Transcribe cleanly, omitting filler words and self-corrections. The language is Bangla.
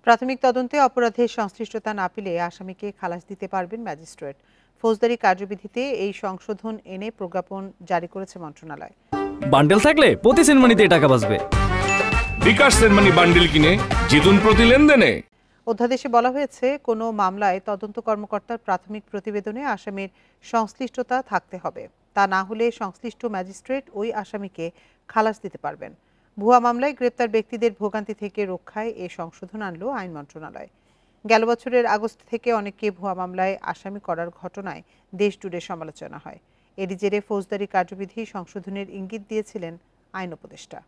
প্রাথমিক তদন্তে অপরাধের সংশ্লিষ্টতা না পেলে আসামিকে খালাস দিতে পারবেন ম্যাজিস্ট্রেট। ফৌজদারি কার্যবিধিতে এই সংশোধন এনে প্রজ্ঞাপন জারি করেছে মন্ত্রণালয়। বান্ডেল থাকলে প্রতি সেনমানিতে টাকা বাঁচবে। বিকাশ সেনমানি বান্ডেল কিনে জিতুন প্রতি লেনদেনে। অধ্যাদেশে বলা হয়েছে, কোনো মামলায় তদন্ত কর্মকর্তার প্রাথমিক প্রতিবেদনে আসামির সংশ্লিষ্টতা থাকতে হবে। তা না হলে সংশ্লিষ্ট ম্যাজিস্ট্রেট ওই আসামিকে খালাস দিতে পারবেন। ভুয়া মামলায় গ্রেপ্তার ব্যক্তিদের ভোগান্তি থেকে রক্ষায় এ সংশোধন আনল আইন মন্ত্রণালয়। গেল বছরের আগস্ট থেকে অনেককে ভুয়া মামলায় আসামি করার ঘটনায় দেশ জুড়ে সমালোচনা হয়। এরই জেরে ফৌজদারি কার্যবিধি সংশোধনের ইঙ্গিত দিয়েছিলেন আইন উপদেষ্টা।